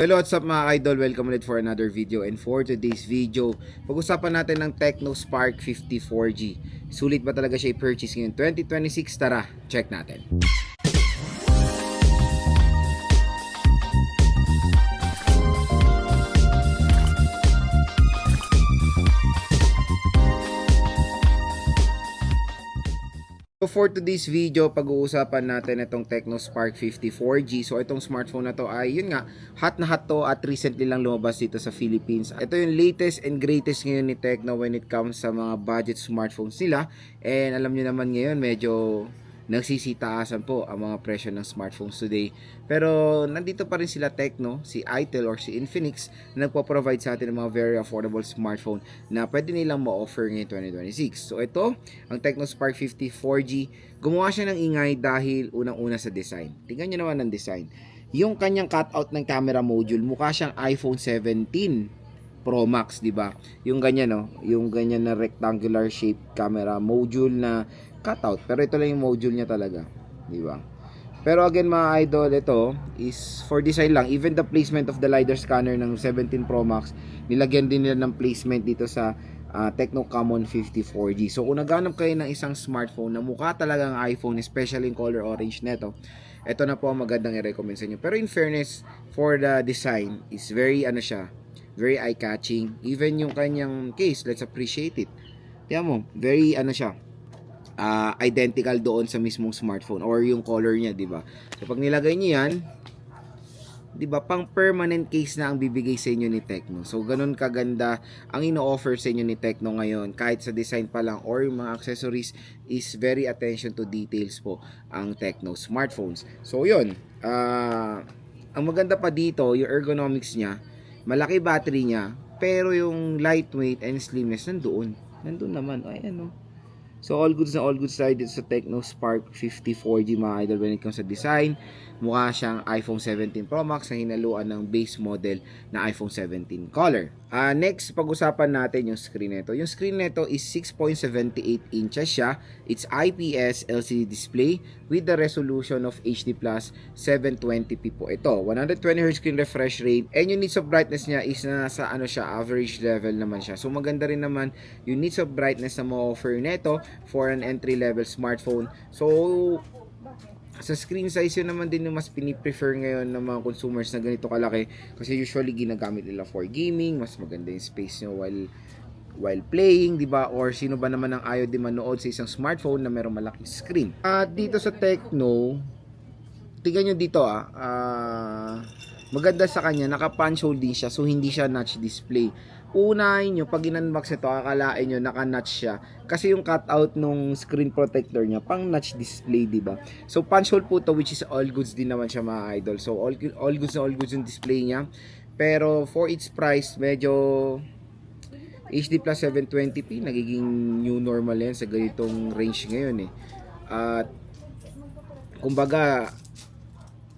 Hello, what's up mga idol? Welcome ulit for another video. And for today's video, pag-usapan natin ng Tecno Spark 54G. Sulit ba talaga siya i-purchase ngayon 2026? Tara, check natin. So for today's video, pag-uusapan natin itong Tecno Spark 54G. So itong smartphone na to ay yun nga, hot na hot to at recently lang lumabas dito sa Philippines. Ito yung latest and greatest ngayon ni Tecno when it comes sa mga budget smartphones nila. And alam nyo naman ngayon, medyo nagsisitaasan po ang mga presyo ng smartphones today. Pero nandito pa rin sila Tecno, si Itel or si Infinix na nagpo-provide sa atin ng mga very affordable smartphone na pwede nilang ma-offer ngayon 2026. So ito, ang Tecno Spark 54G, gumawa siya ng ingay dahil unang-una sa design. Tingnan nyo naman ang design. Yung kanyang cutout ng camera module, mukha siyang iPhone 17 Pro Max, di ba? Yung ganyan, no? Yung ganyan na rectangular shape camera module na cutout, pero ito lang yung module niya talaga, di ba? Pero again mga idol, ito is for design lang. Even the placement of the LiDAR scanner ng 17 Pro Max, nilagyan din nila ng placement dito sa Tecno Camon 54G. So kung naghanap kayo ng isang smartphone na mukha talagang iPhone, especially in color orange neto, ito na po ang magandang i-recommend sa inyo. Pero in fairness, for the design is very very eye-catching. Even yung kanyang case, let's appreciate it. Tiyan mo, very siya, identical doon sa mismong smartphone or yung color niya, di ba? So pag nilagay niyo yan, di ba, pang permanent case na ang bibigay sa inyo ni Tecno. So ganun kaganda ang ino-offer sa inyo ni Tecno ngayon, kahit sa design pa lang or yung mga accessories, is very attention to details po ang Tecno smartphones. So yun, ang maganda pa dito, yung ergonomics niya, malaki battery niya, pero yung lightweight and slimness nandun naman. Ay So all goods na all goods tayo dito sa Tecno Spark 54G mga idol when it comes sa design. Mukha siyang iPhone 17 Pro Max na hinaluan ng base model na iPhone 17 color. Next, pag-usapan natin yung screen nito. Yung screen nito is 6.78 inches siya. It's IPS LCD display with the resolution of HD Plus 720p po. Ito, 120Hz screen refresh rate. And yung needs of brightness niya is nasa average level naman siya. So maganda rin naman yung needs of brightness na ma-offer nito for an entry-level smartphone. So sa screen size yun naman din yung mas piniprefer ngayon ng mga consumers na ganito kalaki, kasi usually ginagamit nila for gaming. Mas maganda yung space nyo while playing, di ba? Or sino ba naman ang ayaw din manood sa isang smartphone na merong malaking screen. Dito sa Tecno, tingnan nyo dito maganda sa kanya, naka punch hole din siya, so hindi siya notch display. Unahin nyo, pag in-unbox ito, akalain nyo naka-notch siya kasi yung cutout nung screen protector niya pang notch display, diba? So punch hole po to, which is all goods din naman siya mga idol. So all goods na all goods yung display niya. Pero for its price, medyo HD plus 720p nagiging new normal yan sa ganitong range ngayon At kumbaga,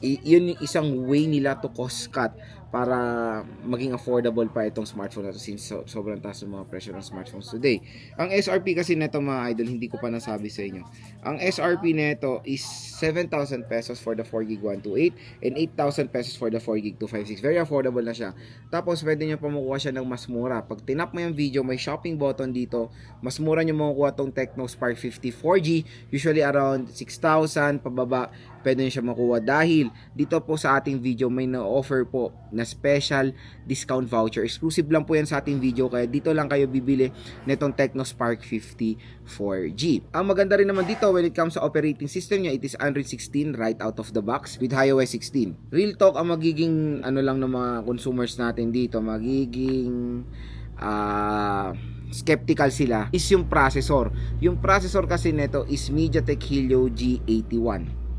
yun yung isang way nila to cost cut para maging affordable pa itong smartphone na to, since sobrang taas ng mga presyo ng smartphones today. Ang SRP kasi nito mga idol, hindi ko pa nasabi sa inyo. Ang SRP nito is 7,000 pesos for the 4GB 128 and 8,000 pesos for the 4GB 256. Very affordable na siya. Tapos pwede nyo pa makuha siya ng mas mura. Pag tinap mo yung video, may shopping button dito. Mas mura nyo makukuha tong Tecno Spark 54G. Usually around 6,000 pababa. Pwede nyo siya makuha dahil dito po sa ating video may na-offer po na special discount voucher. Exclusive lang po yan sa ating video, kaya dito lang kayo bibili netong Tecno Spark 54G. Ang maganda rin naman dito when it comes sa operating system niya, it is Android 16 right out of the box with iOS 16. Real talk, ang magiging lang ng mga consumers natin dito, magiging skeptical sila is yung processor. Yung processor kasi neto is MediaTek Helio G81.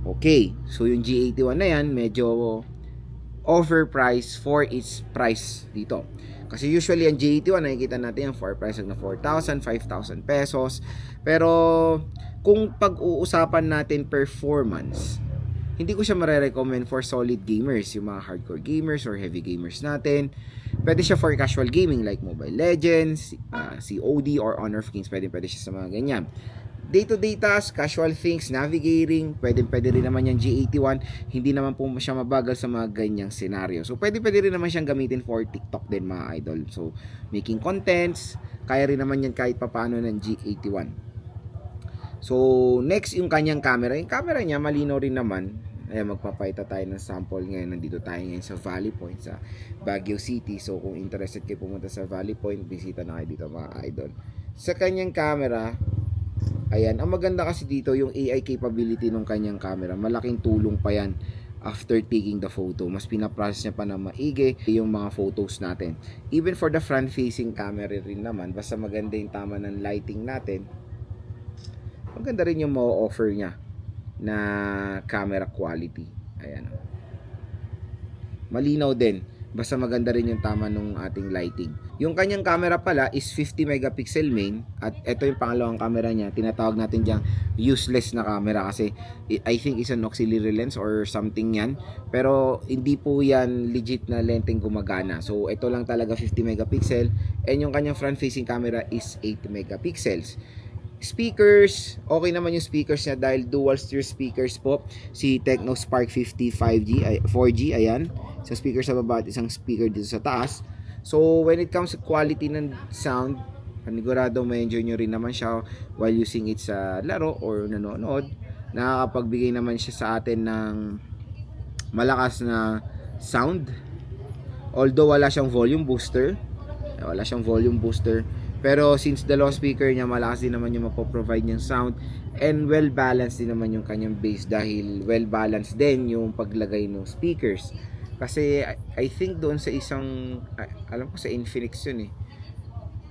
Okay, so yung G81 na yan, medyo overpriced for its price dito. Kasi usually ang G81, nakikita natin yung for price na 4,000, 5,000 pesos. Pero kung pag-uusapan natin performance, hindi ko siya mare-recommend for solid gamers, yung mga hardcore gamers or heavy gamers natin. Pwede siya for casual gaming like Mobile Legends, COD or Honor of Kings, pwede siya sa mga ganyan. day-to-day tasks, casual things, navigating, pwede rin naman yung G81, hindi naman po siya mabagal sa mga ganyang scenario. So, pwede rin naman siyang gamitin for TikTok din mga idol. So, making contents, kaya rin naman yan kahit papaano ng G81. So, next yung kanyang camera. Yung camera niya, malinaw rin naman. Ayan, magpapakita tayo ng sample ngayon. Nandito tayo ngayon sa Valley Point, sa Baguio City. So, kung interested kayo pumunta sa Valley Point, bisita na kayo dito mga idol. Sa kanyang camera, ayan, ang maganda kasi dito yung AI capability ng kanyang camera. Malaking tulong pa yan after taking the photo. Mas pinaprocess niya pa na maigi yung mga photos natin. Even for the front facing camera rin naman, basta maganda yung tama ng lighting natin, maganda rin yung ma-offer niya na camera quality. Ayan. Malinaw din. Basta maganda rin yung tama ng ating lighting. Yung kanyang camera pala is 50 megapixel main. At ito yung pangalawang camera niya. Tinatawag natin diyang useless na camera kasi I think is an auxiliary lens or something yan. Pero hindi po yan legit na lenteng gumagana. So ito lang talaga 50 megapixel. And yung kanyang front facing camera is 8 megapixels. Speakers, okay naman yung speakers niya dahil dual steer speakers po. Si Tecno Spark 50 5G, 4G, ayan. Sa speaker sa baba at isang speaker dito sa taas. So, when it comes to quality ng sound, panigurado may enjoy nyo rin naman siya while using it sa laro or nanonood. Nakakapagbigay naman siya sa atin ng malakas na sound. Although wala siyang volume booster. Pero since dalawang speaker niya, malakas din naman yung mapoprovide niyang sound. And well-balanced din naman yung kanyang bass dahil well-balanced din yung paglagay ng speakers. Kasi I think doon sa isang, alam ko sa Infinix yun eh.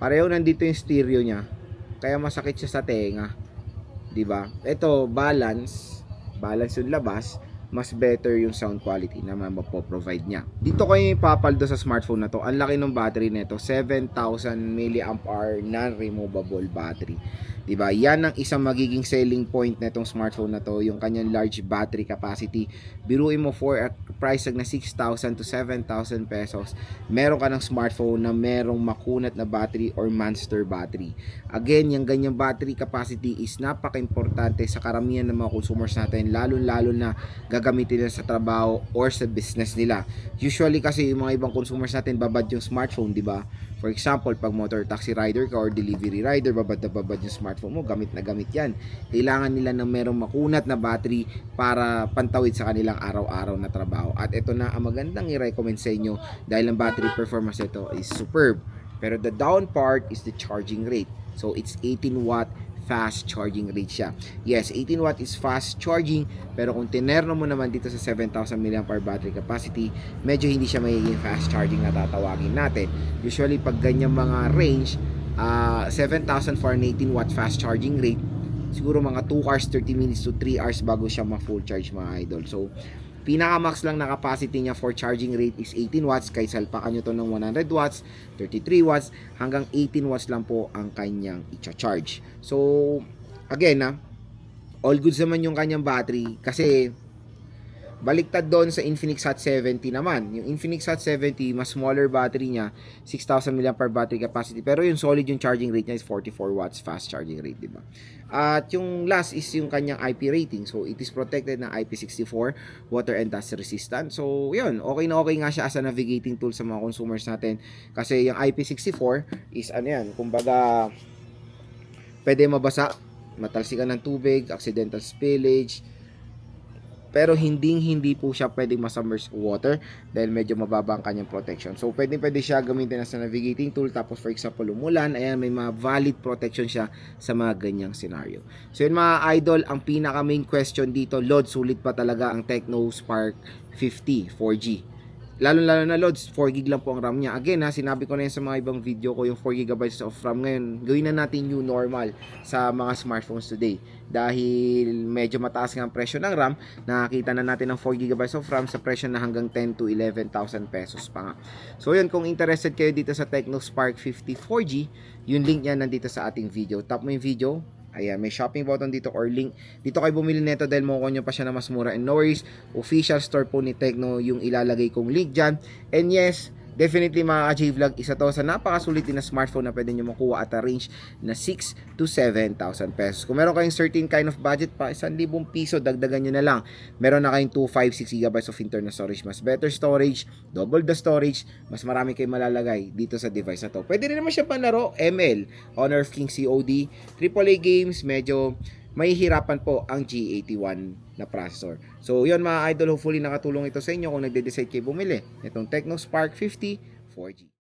Pareho nandito yung stereo niya. Kaya masakit siya sa tenga. 'Di ba? Ito, balance yung labas. Mas better yung sound quality na mapoprovide niya. Dito kayo ipapaldo sa smartphone na to. Ang laki ng battery nito, 7,000 mAh non-removable battery. Diba? Yan ang isang magiging selling point netong smartphone na to, yung kanyang large battery capacity. Biruin mo for a price na 6,000 to 7,000 pesos, meron ka ng smartphone na merong makunat na battery or monster battery. Again, yung ganyang battery capacity is napaka-importante sa karamihan ng mga consumers natin, lalo-lalo na gagamitin nila sa trabaho or sa business nila. Usually kasi yung mga ibang consumers natin babad yung smartphone, di ba? For example, pag motor taxi rider ka or delivery rider, babad na babad yung smartphone mo, gamit na gamit yan. Kailangan nila ng merong makunat na battery para pantawid sa kanilang araw-araw na trabaho. At ito na ang magandang i-recommend sa inyo dahil ang battery performance ito is superb. Pero the down part is the charging rate. So it's 18 watt fast charging rate siya. Yes, 18 watt is fast charging, pero kung tinerno mo naman dito sa 7,000 mAh battery capacity, medyo hindi siya magiging fast charging na tatawagin natin. Usually pag ganyan mga range, 7,000 for an 18 watt fast charging rate, siguro mga 2 hours 30 minutes to 3 hours bago siya ma-full charge mga idol. So pinaka-max lang na capacity niya for charging rate is 18 watts. Kaya salpakan nyo to ng 100 watts, 33 watts, hanggang 18 watts lang po ang kanyang i-charge. So, again all goods naman yung kanyang battery kasi baliktad doon sa Infinix Hot 70 naman. Yung Infinix Hot 70, mas smaller battery niya, 6,000 mAh battery capacity. Pero yung solid yung charging rate niya is 44 watts fast charging rate, diba? At yung last is yung kanyang IP rating. So, it is protected ng IP64, water and dust resistant. So, yun, okay na okay nga siya as a navigating tool sa mga consumers natin. Kasi yung IP64 is kumbaga, pwede mabasa, matalsikan ng tubig, accidental spillage, pero hindi po siya pwedeng masubmerge water dahil medyo mababa ang kanyang protection. So pwede siya gamitin as a navigating tool. Tapos for example umulan, ayan, may mga valid protection siya sa mga ganyang scenario. So yun mga idol, ang pinaka main question dito, Lord, sulit pa talaga ang Tecno Spark 50 4G? Lalo na loads, 4GB lang po ang RAM niya. Again sinabi ko na yan sa mga ibang video ko, yung 4GB of RAM ngayon, gawin na natin new normal sa mga smartphones today. Dahil medyo mataas nga ang presyo ng RAM, nakakita na natin ng 4GB of RAM sa presyo na hanggang 10 to 11,000 pesos pa nga. So yun, kung interested kayo dito sa Tecno Spark 50 4G, yung link niya nandito sa ating video. Tap mo yung video. Ayan, may shopping button dito or link. Dito kayo bumili nito dahil makukuha nyo pa siya na mas mura. And no worries, official store po ni Tecno yung ilalagay kong link dyan. And yes, definitely mga ka-J-Vlog, isa to sa napakasulit din na smartphone na pwede nyo makuha at a range na 6 to 7,000 pesos. Kung meron kayong certain kind of budget pa, 1,000 piso, dagdagan nyo na lang. Meron na kayong 256 gigabytes of internal storage, mas better storage, double the storage, mas marami kayong malalagay dito sa device na to. Pwede rin naman siya panlaro, ML, Honor of King COD, AAA games, medyo mahihirapan po ang G81 na processor. So, yun mga idol, hopefully nakatulong ito sa inyo kung nagde-decide kayo bumili itong Tecno Spark 50 4G.